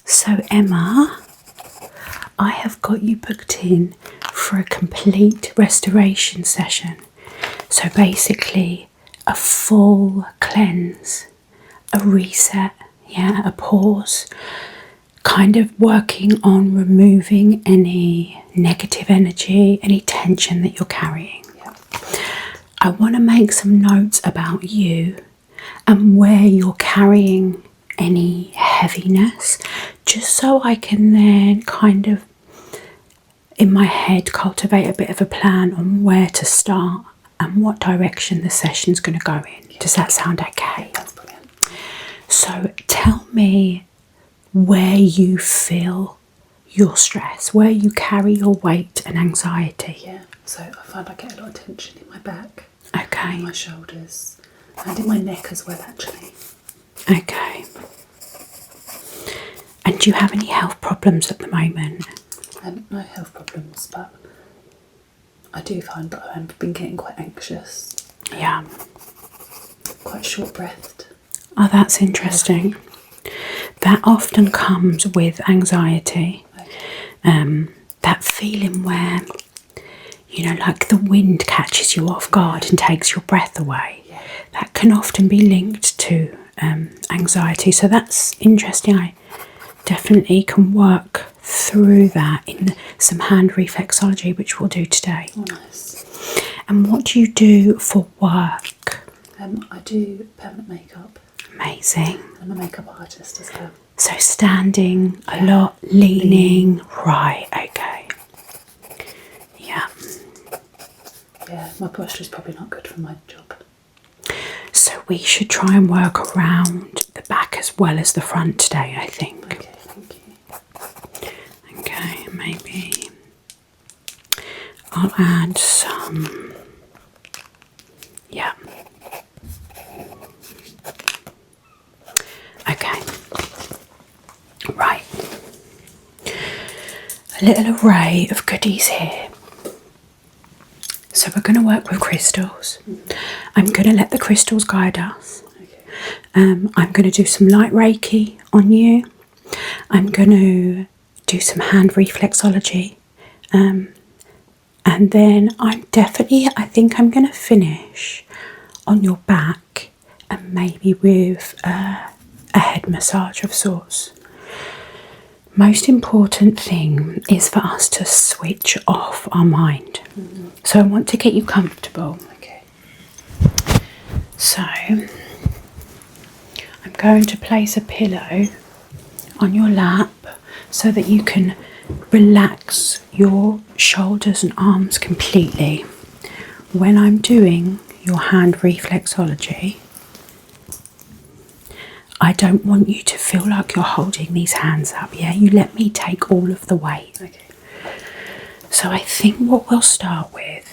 So Emma, I have got you booked in for a complete restoration session. So basically a full cleanse, a reset, a pause, kind of working on removing any negative energy, any tension that you're carrying. I want to make some notes about you and where you're carrying any heaviness, just so I can then kind of in my head cultivate a bit of a plan on where to start and what direction the session's going to go in. Does that sound okay? That's brilliant. So tell me where you feel your stress, where you carry your weight and anxiety. Yeah, so I find I get a lot of tension in my back, Okay. in my shoulders, and in my neck as well, actually. Okay. And do you have any health problems at the moment? No health problems, but I do find that I've been getting quite anxious. Yeah. Quite short-breathed. Oh, that's interesting. That often comes with anxiety. Okay. That feeling where, you know, like the wind catches you off guard and takes your breath away. Yeah. That can often be linked to anxiety. So that's interesting. I definitely can work through that in some hand reflexology, which we'll do today. Oh, nice. And what do you do for work? I do permanent makeup. Amazing. I'm a makeup artist as well. So standing a lot, leaning. Right, okay. Yeah. Yeah, my posture is probably not good for my job. So we should try and work around the back as well as the front today, I think. Okay, thank you. Okay, maybe I'll add some. Yeah. Okay. Right. A little array of goodies here. So we're going to work with crystals. I'm going to let the crystals guide us. Okay. I'm going to do some light reiki on you. I'm going to do some hand reflexology. And then I think I'm going to finish on your back and maybe with a head massage of sorts. Most important thing is for us to switch off our mind. So I want to get you comfortable. Okay. So I'm going to place a pillow on your lap so that you can relax your shoulders and arms completely. When I'm doing your hand reflexology, I don't want you to feel like you're holding these hands up, yeah? You let me take all of the weight. Okay. So I think what we'll start with,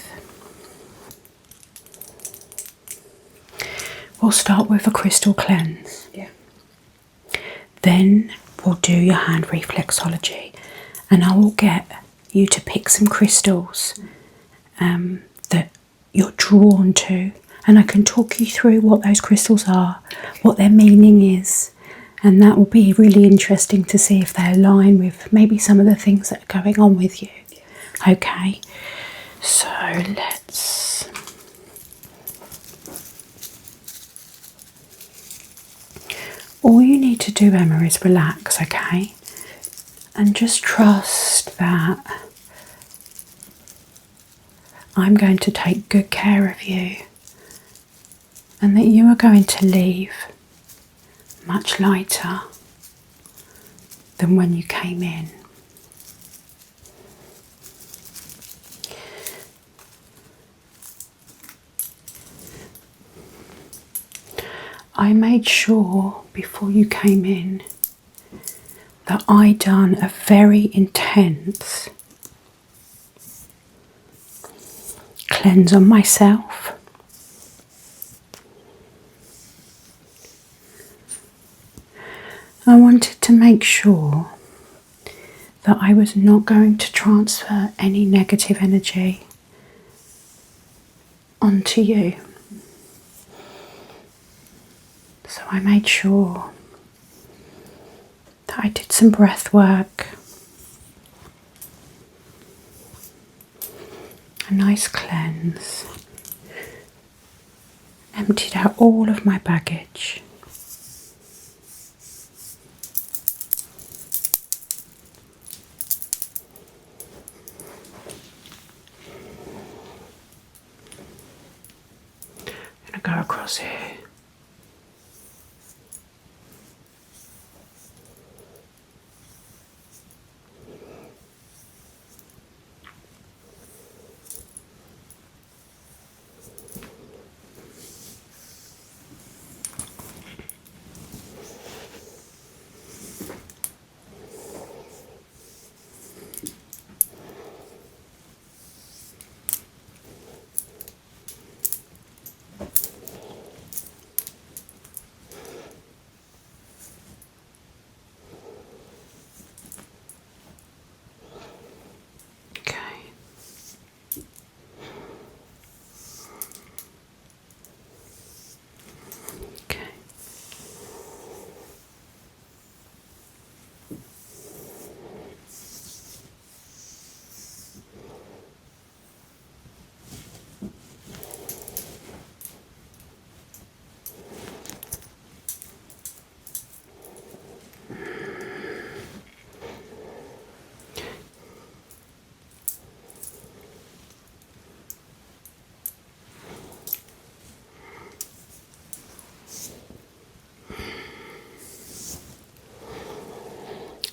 a crystal cleanse. Yeah. Then we'll do your hand reflexology, and I will get you to pick some crystals that you're drawn to, and I can talk you through what those crystals are, what their meaning is, and that will be really interesting to see if they align with maybe some of the things that are going on with you. Okay, so let's... All you need to do, Emma, is relax, okay? And just trust that I'm going to take good care of you and that you are going to leave much lighter than when you came in. I made sure before you came in that I done a very intense cleanse on myself. I wanted to make sure that I was not going to transfer any negative energy onto you. So I made sure that I did some breath work, a nice cleanse, emptied out all of my baggage. I'm going to go across here.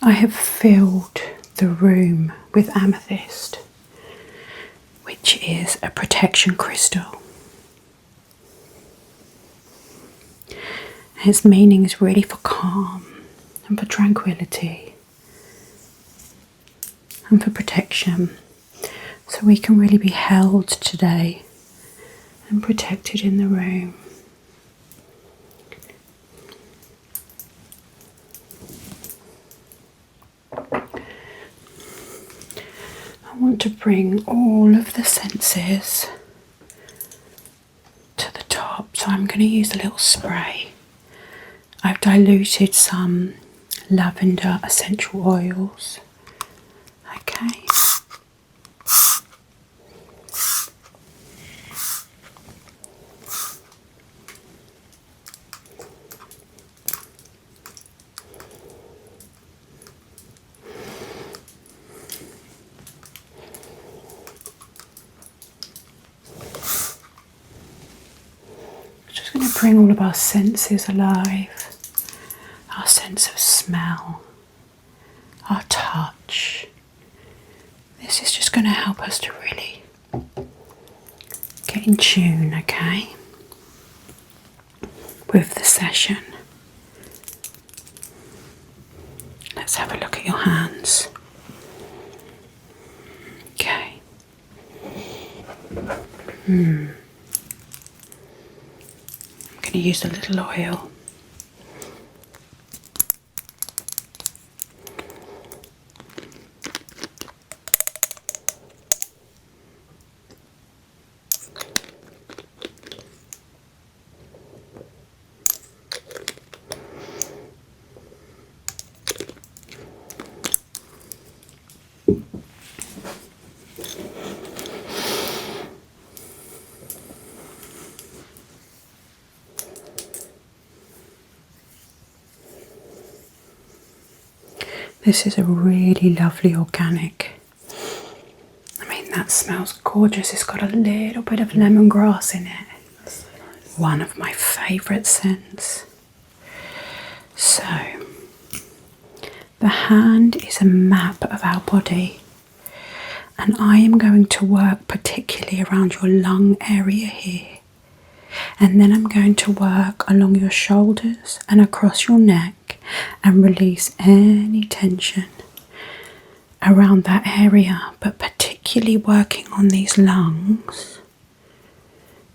I have filled the room with amethyst, which is a protection crystal. Its meaning is really for calm and for tranquility and for protection, so we can really be held today and protected in the room. I want to bring all of the senses to the top, so I'm going to use a little spray. I've diluted some lavender essential oils. Okay. Just going to bring all of our senses alive. Our sense of smell, our touch. This is just going to help us to really get in tune, okay, with the session. Let's have a look at your hands. Okay. I'm going to use a little oil. This is a really lovely organic. I mean, that smells gorgeous. It's got a little bit of lemongrass in it. That's so nice. One of my favourite scents. So, the hand is a map of our body, and I am going to work particularly around your lung area here, and then I'm going to work along your shoulders and across your neck and release any tension around that area, but particularly working on these lungs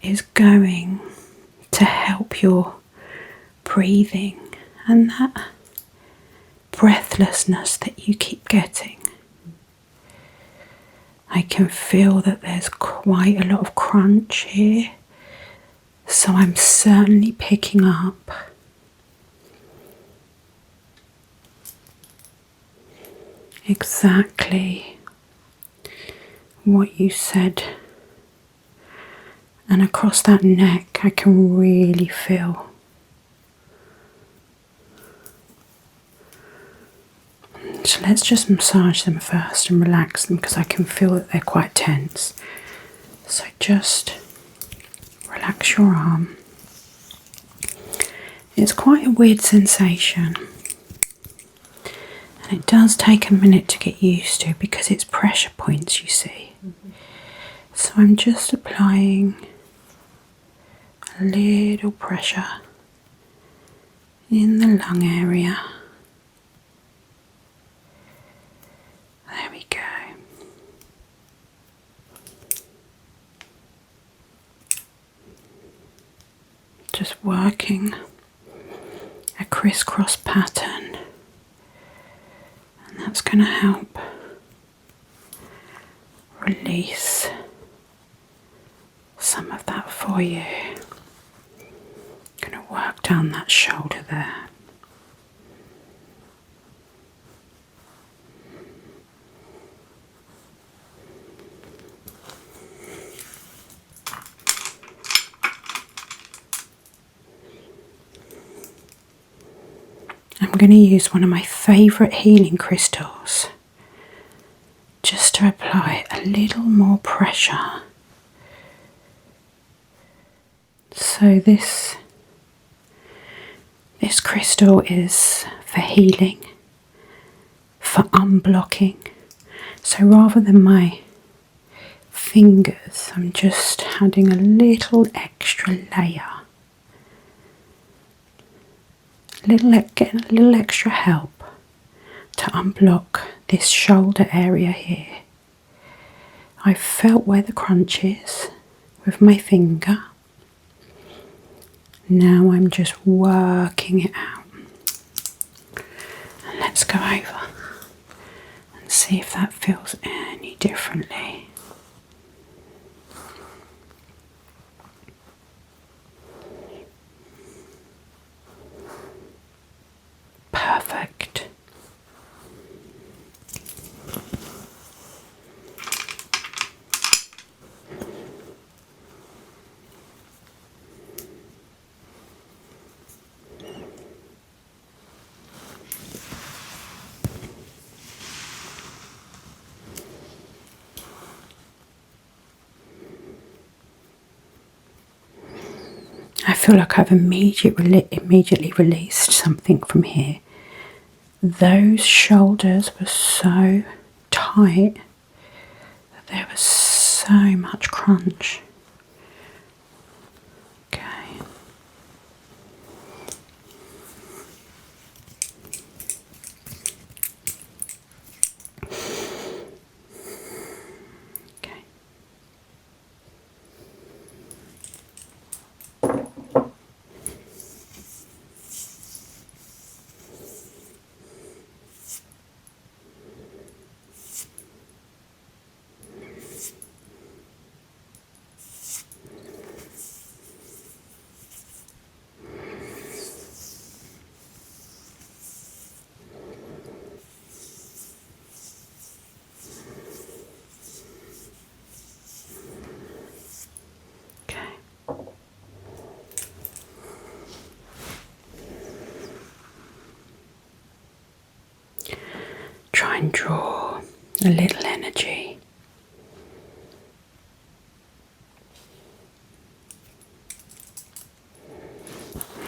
is going to help your breathing and that breathlessness that you keep getting. I can feel that there's quite a lot of crunch here, so I'm certainly picking up exactly what you said. And across that neck, I can really feel. So let's just massage them first and relax them, because I can feel that they're quite tense. So just relax your arm. It's quite a weird sensation, and it does take a minute to get used to because it's pressure points, you see. So I'm just applying a little pressure in the lung area. There we go. Just working a crisscross pattern, and that's going to help release some of that for you. Going to work down that shoulder there. I'm going to use one of my favourite healing crystals just to apply a little more pressure. So this crystal is for healing, for unblocking. So rather than my fingers, I'm just adding a little extra layer. Getting a little extra help to unblock this shoulder area here. I felt where the crunch is with my finger. Now I'm just working it out. And let's go over and see if that feels any differently. Perfect. I feel like I've immediately released something from here. Those shoulders were so tight that there was so much crunch. Okay. Okay. Try and draw a little energy.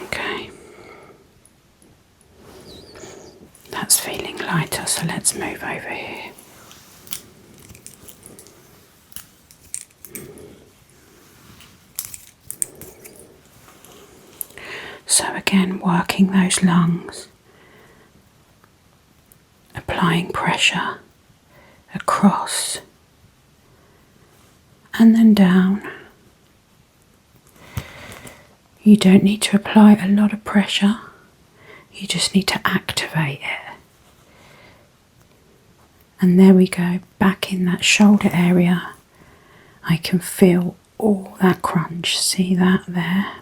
Okay. That's feeling lighter, so let's move over here. So again, working those lungs, applying pressure across and then down. You don't need to apply a lot of pressure, you just need to activate it. And there we go, back in that shoulder area. I can feel all that crunch, see that there?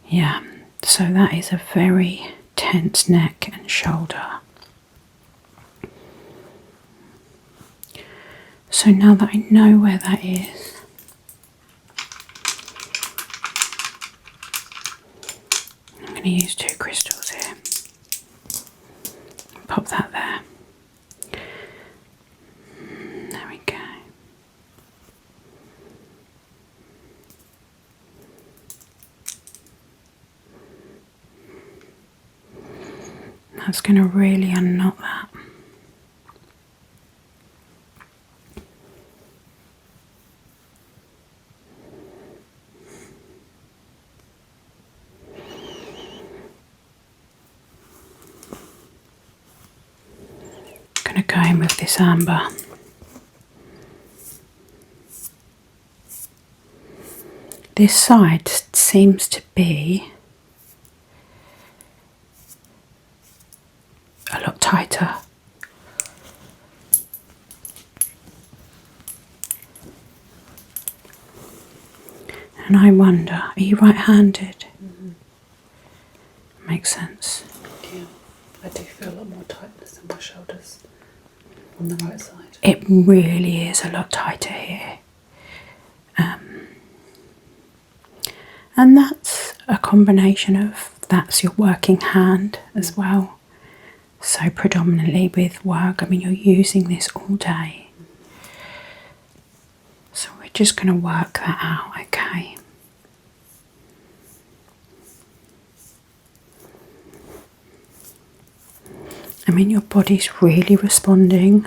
Yeah, so that is a very tense neck and shoulder. So now that I know where that is, I'm going to use 2 crystals here. Pop that there. There we go. That's going to really unknot that. I'm going to go in with this amber. This side seems to be a lot tighter. And I wonder, are you right-handed? Mm-hmm. Makes sense. Yeah, I do feel a lot more tightness in my shoulders on the right side. It really is a lot tighter here. And that's a combination of, that's your working hand as well. So predominantly with work, I mean, you're using this all day. So we're just going to work that out, okay? I mean, your body's really responding.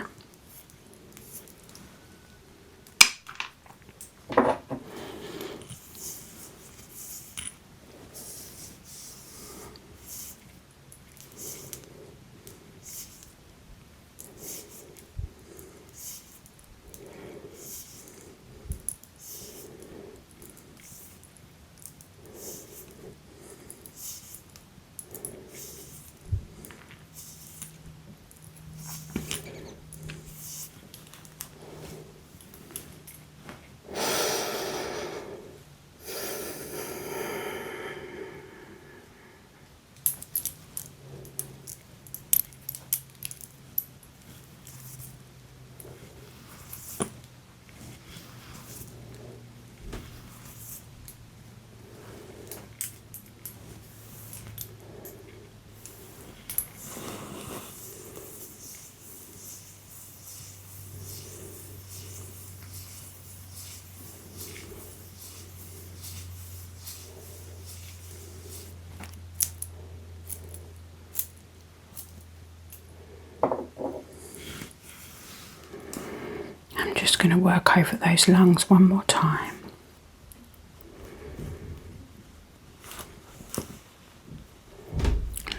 I'm just going to work over those lungs one more time.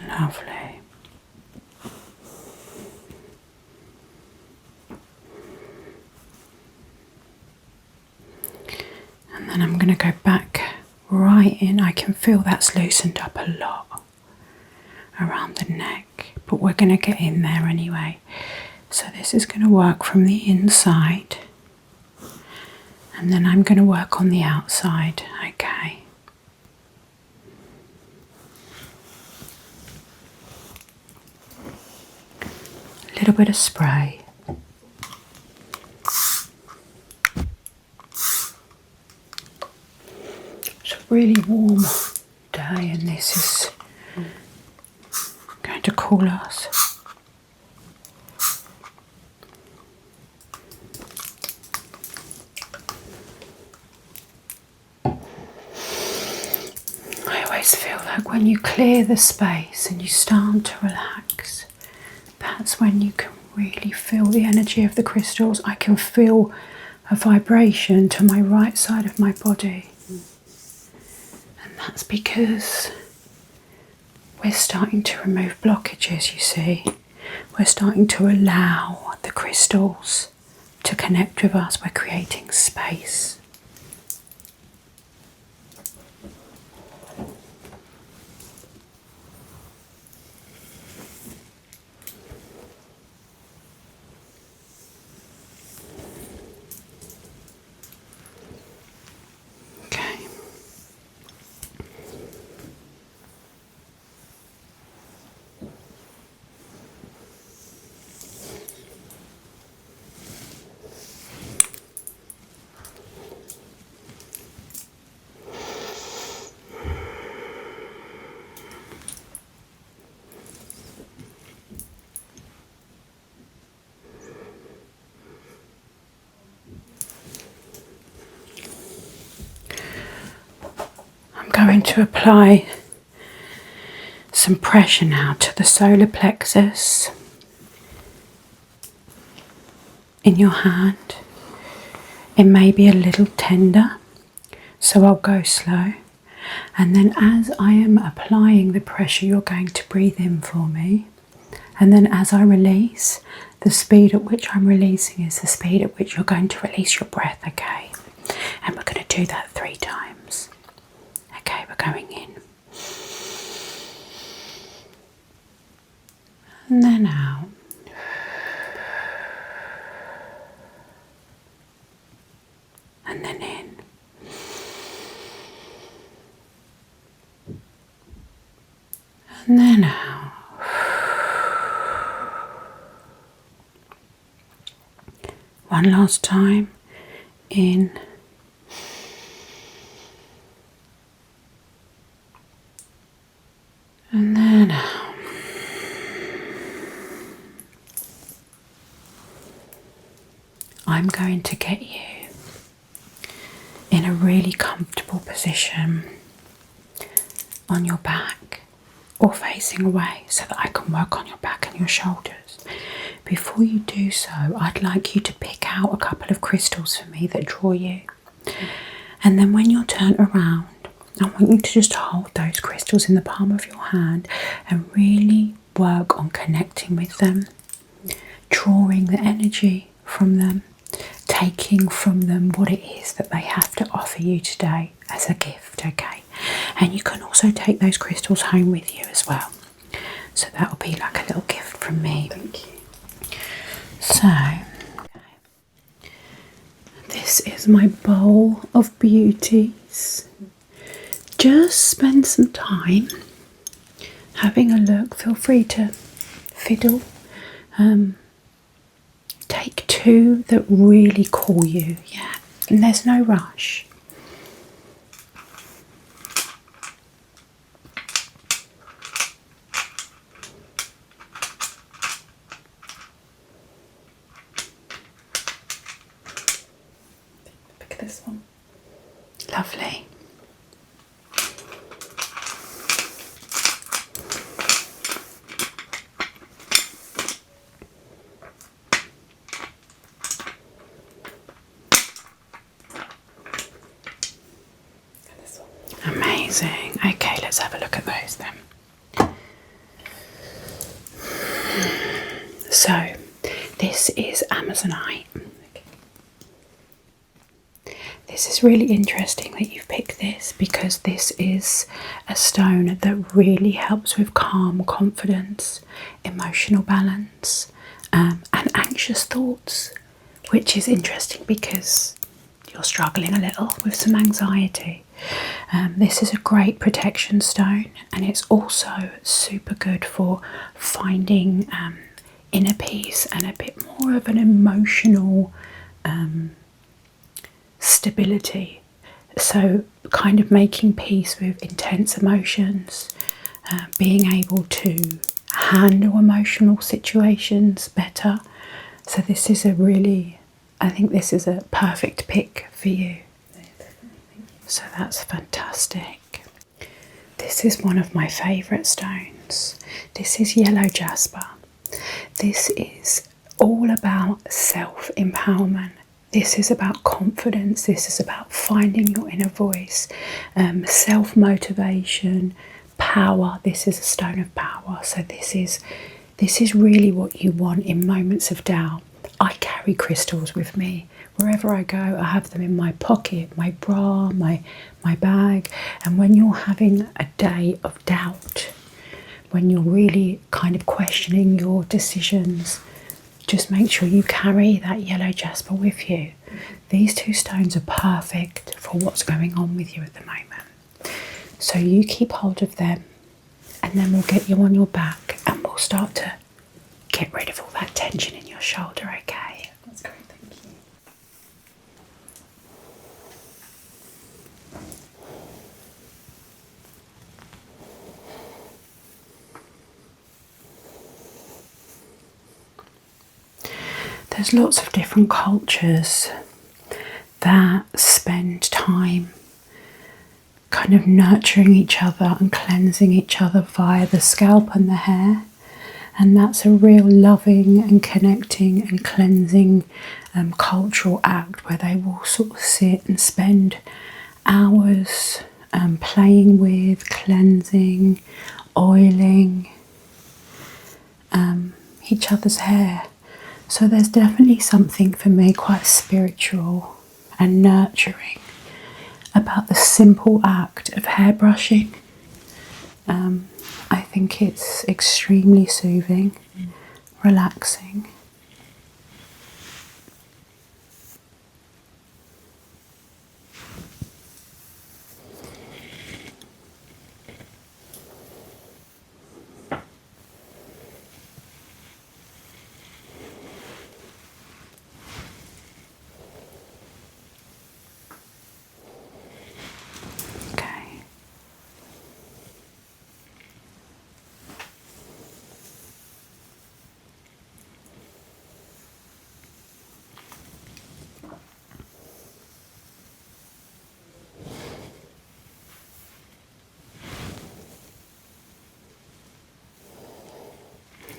Lovely. And then I'm going to go back right in. I can feel that's loosened up a lot around the neck, but we're going to get in there anyway. So this is going to work from the inside, and then I'm going to work on the outside, okay? A little bit of spray. It's a really warm day, and this is going to cool us. I always feel like when you clear the space and you start to relax, that's when you can really feel the energy of the crystals. I can feel a vibration to my right side of my body. And that's because we're starting to remove blockages, you see. We're starting to allow the crystals to connect with us. We're creating space. Okay. going to apply some pressure now to the solar plexus in your hand. It may be a little tender, so I'll go slow. And then as I am applying the pressure, you're going to breathe in for me. And then as I release, the speed at which I'm releasing is the speed at which you're going to release your breath, okay? And we're going to do that 3 times. Okay, we're going in. And then out. And then in. And then out. One last time. In. And then out. I'm going to get you in a really comfortable position on your back or facing away so that I can work on your back and your shoulders. Before you do so, I'd like you to pick out a couple of crystals for me that draw you. And then when you're turned around, I want you to just hold those crystals in the palm of your hand and really work on connecting with them, drawing the energy from them, taking from them what it is that they have to offer you today as a gift, okay? And you can also take those crystals home with you as well. So that'll be like a little gift from me. Thank you. So, this is my bowl of beauties. Just spend some time having a look. Feel free to fiddle. Take 2 that really call you, yeah, and there's no rush. Pick this one. Lovely. Amazing. Okay, let's have a look at those then. So, this is Amazonite. This is really interesting that you've picked this because this is a stone that really helps with calm, confidence, emotional balance, and anxious thoughts, which is interesting because you're struggling a little with some anxiety. This is a great protection stone, and it's also super good for finding inner peace and a bit more of an emotional stability. So kind of making peace with intense emotions, being able to handle emotional situations better. So this is I think this is a perfect pick for you. So that's fantastic. This is one of my favourite stones. This is yellow jasper. This is all about self-empowerment. This is about confidence. This is about finding your inner voice, self-motivation, power. This is a stone of power. So this is really what you want in moments of doubt. I carry crystals with me wherever I go. I have them in my pocket, my bra, my bag. And when you're having a day of doubt, when you're really kind of questioning your decisions, just make sure you carry that yellow jasper with you. These 2 stones are perfect for what's going on with you at the moment. So you keep hold of them, and then we'll get you on your back and we'll start to get rid of all that tension in your shoulder, okay? That's great, thank you. There's lots of different cultures that spend time kind of nurturing each other and cleansing each other via the scalp and the hair. And that's a real loving and connecting and cleansing cultural act where they will sort of sit and spend hours playing with, cleansing, oiling each other's hair. So there's definitely something for me quite spiritual and nurturing about the simple act of hair brushing. I think it's extremely soothing, relaxing. Okay.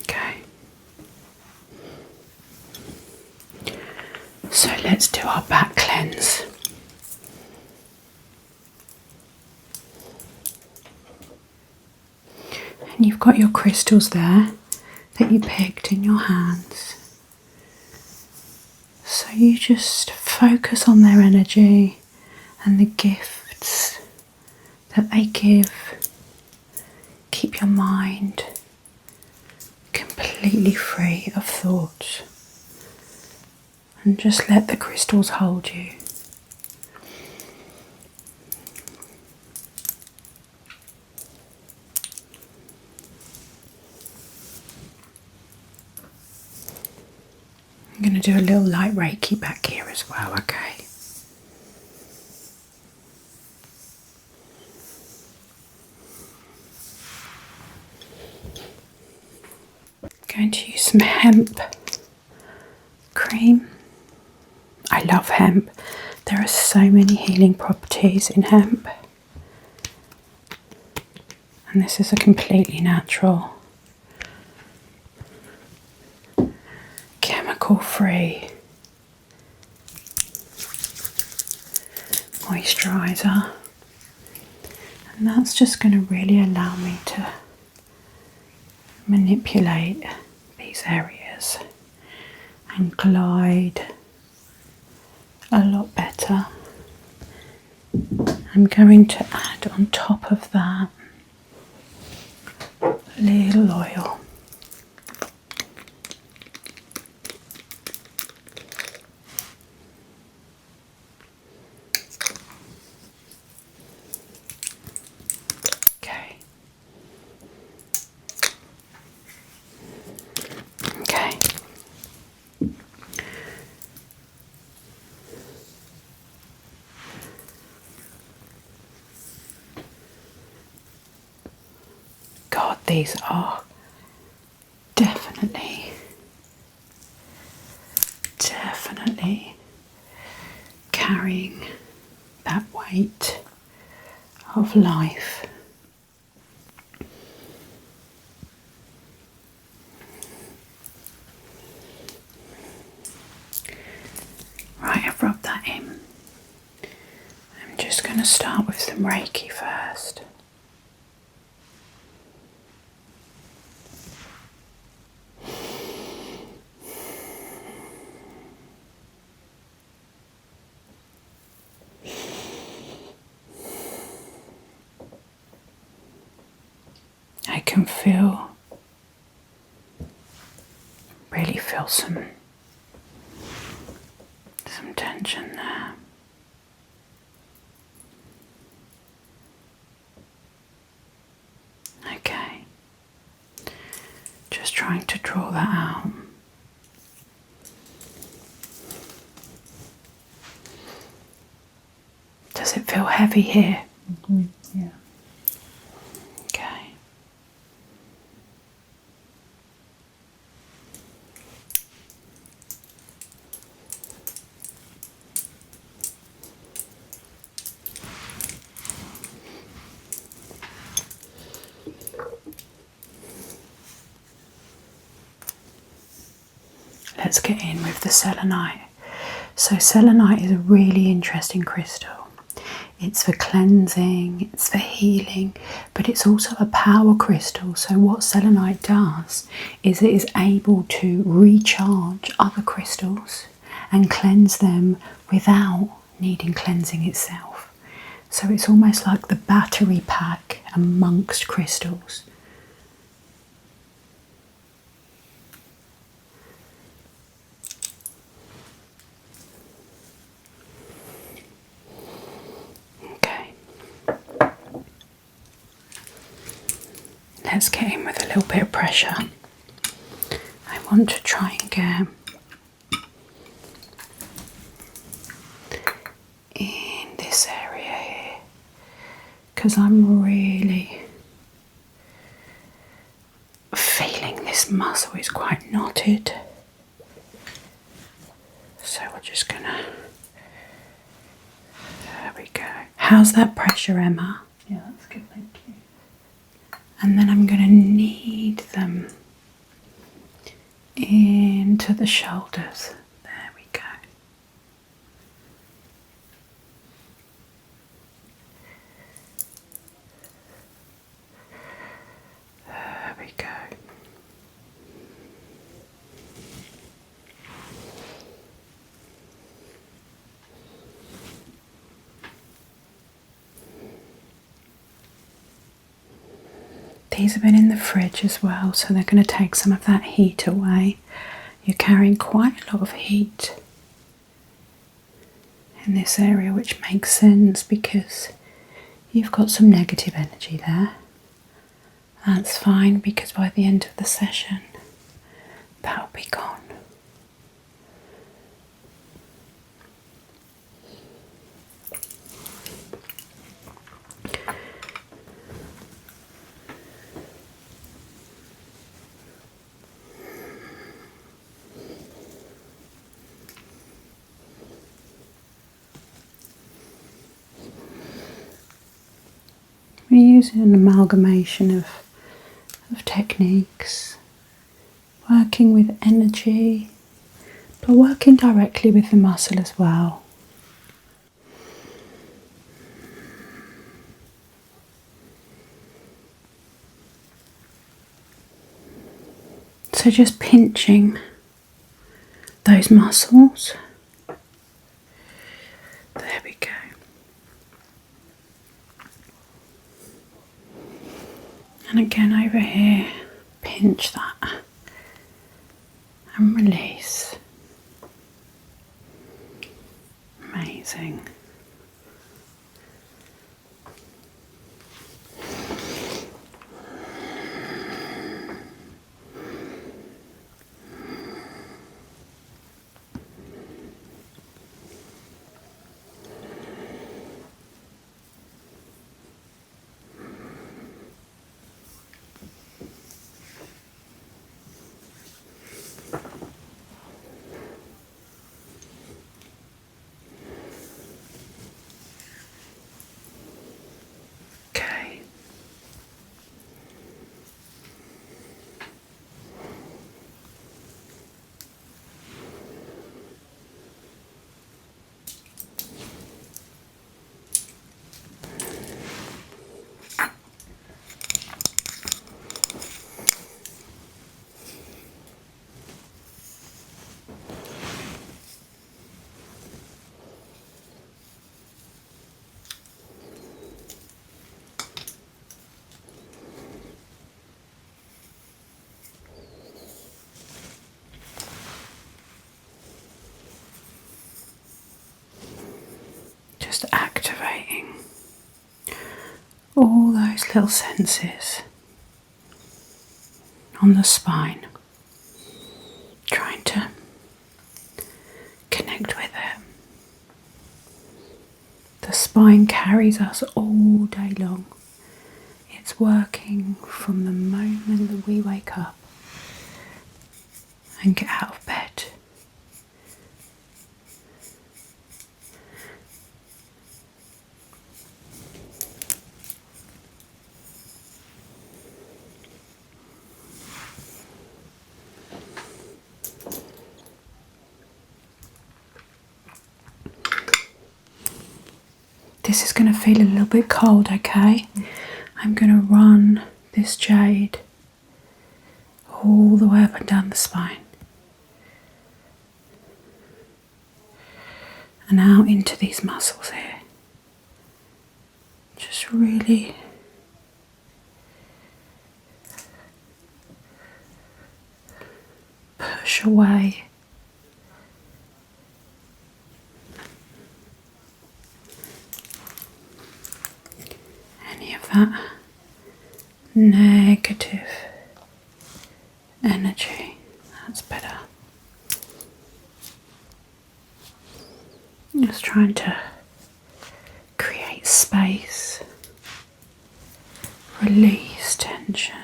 Okay. So let's do our back cleanse. And you've got your crystals there that you picked in your hands. So you just focus on their energy and the gifts that they give. Keep your mind completely free of thoughts and just let the crystals hold you. I'm going to do a little light reiki back here as well, okay? Going to use some hemp cream. I love hemp. There are so many healing properties in hemp. And this is a completely natural, chemical-free moisturiser. And that's just going to really allow me to manipulate these areas and glide a lot better. I'm going to add on top of that a little oil. Okay. Okay. God, these are definitely carrying that weight of life. Right, I've rubbed that in. I'm just going to start with some Reiki first. I can really feel some tension there. Okay, just trying to draw that out. Does it feel heavy here? Mm-hmm. Yeah. Okay. let's get in with the selenite. So selenite is a really interesting crystal. It's for cleansing, it's for healing, but it's also a power crystal. So what selenite does is it is able to recharge other crystals and cleanse them without needing cleansing itself. So it's almost like the battery pack amongst crystals. Okay. Let's get in with a little bit of pressure. I want to try and get in this area here because I'm really feeling this muscle is quite knotted. So we're just gonna, there we go. How's that pressure, Emma? Yeah, that's good, thank you. And then I'm gonna knead them into the shoulders. There we go. There we go. These have been in the fridge as well, so they're going to take some of that heat away. You're carrying quite a lot of heat in this area, which makes sense because you've got some negative energy there. That's fine because by the end of the session, that'll be gone. We're using an amalgamation of techniques, working with energy, but working directly with the muscle as well. So just pinching those muscles. There we go. And again over here, pinch that and release. Amazing. Okay. Just activating all those little senses on the spine, trying to connect with it. The spine carries us all day long. It's working from the moment that we wake up and get out of bed. this is going to feel a little bit cold, okay? I'm going to run this jade all the way up and down the spine and out into these muscles here. Just really push away any of that negative energy. That's better. Just trying to create space, release tension.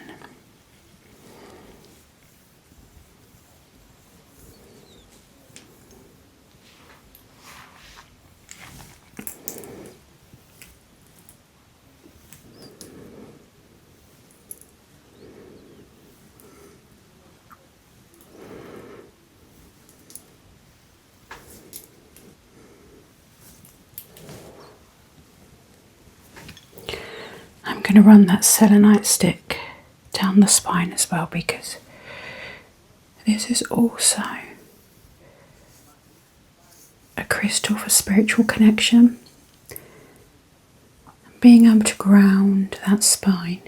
I'm going to run that selenite stick down the spine as well, because this is also a crystal for spiritual connection. Being able to ground that spine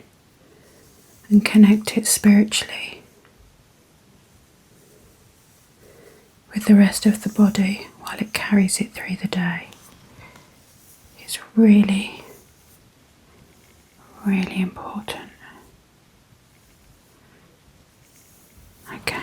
and connect it spiritually with the rest of the body while it carries it through the day is really, really important. Okay.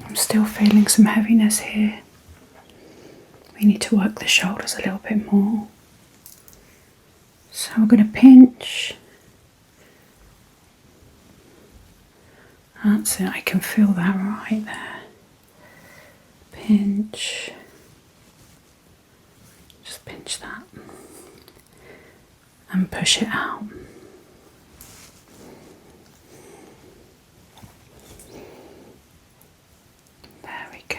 I'm still feeling some heaviness here. We need to work the shoulders a little bit more. So we're going to pinch. That's it, I can feel that right there. Pinch. Just pinch that. And push it out. There we go.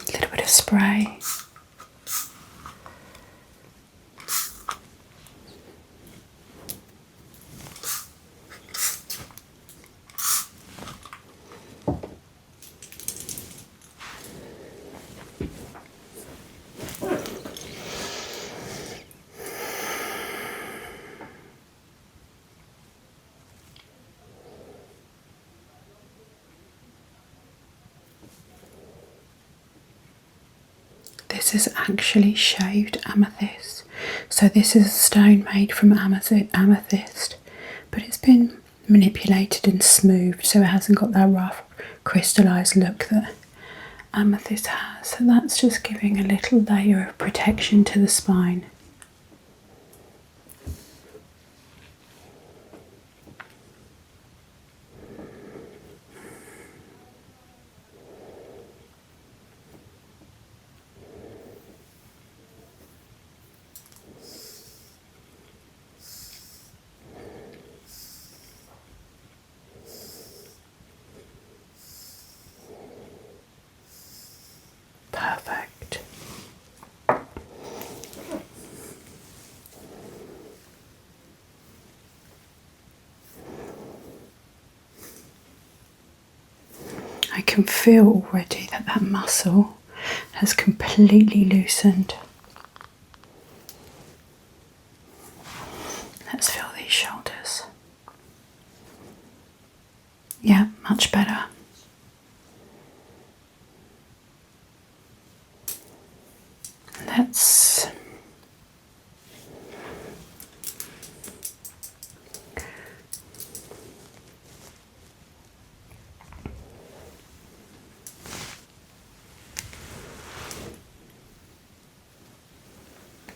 A little bit of spray. This is actually shaved amethyst. So this is a stone made from amethyst, but it's been manipulated and smoothed so it hasn't got that rough crystallized look that amethyst has. So that's just giving a little layer of protection to the spine. Perfect. I can feel already that muscle has completely loosened. much better. Let's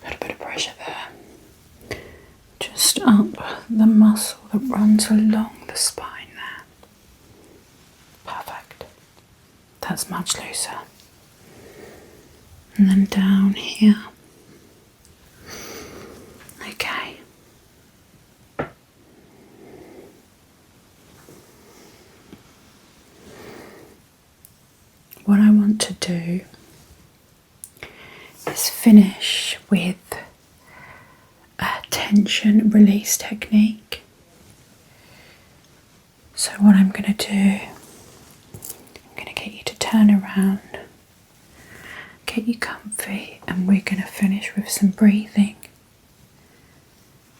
put a bit of pressure there. Just up the muscle that runs along the spine there. Perfect. That's much looser. And then down here. Okay. What I want to do is finish with a tension release technique. So what I'm going to do, I'm going to get you to turn around, get you comfy, and we're going to finish with some breathing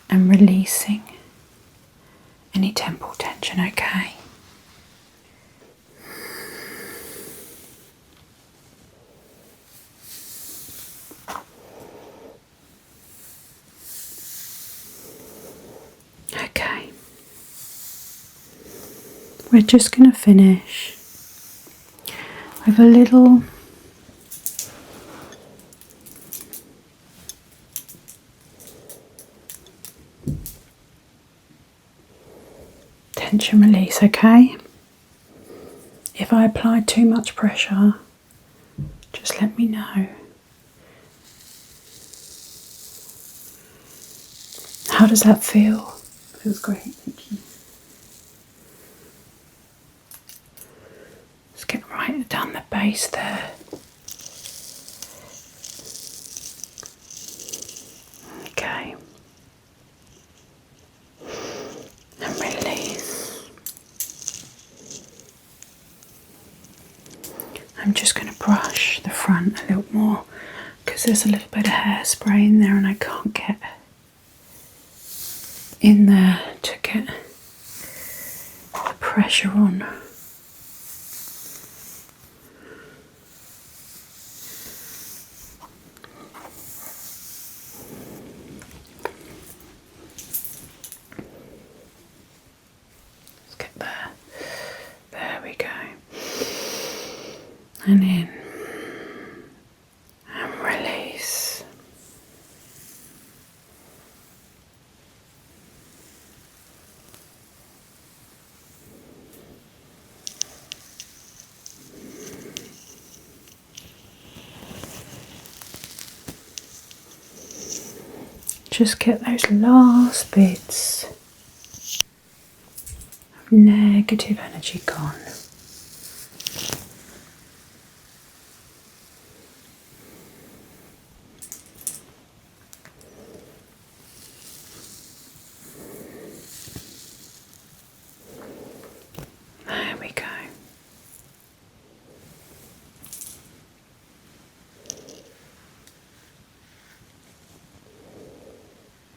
and releasing any temple tension, okay? Okay. We're just going to finish with a little tension release, okay? If I apply too much pressure, just let me know. How does that feel? Feels great, thank you. Let's get right down the base there. Okay. And release. I'm just going to brush the front a little more because there's a little bit of hairspray in there and I can't get in there to get the pressure on. Let's get there. There we go. And in. And release. Just get those last bits of negative energy gone. There we go.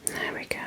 There we go.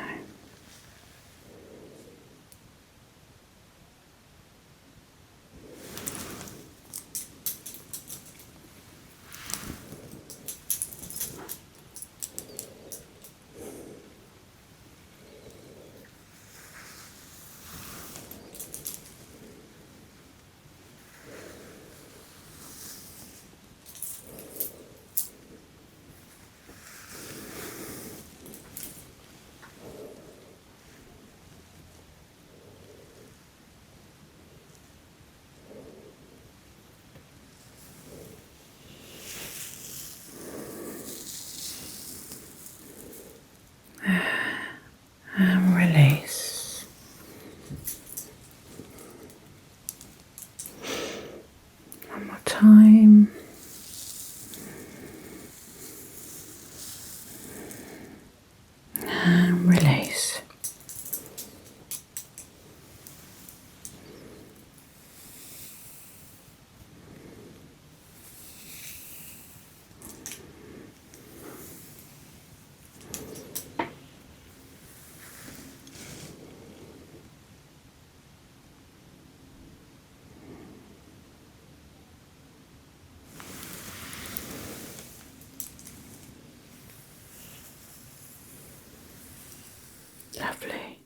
And release. One more time. And release. Lovely.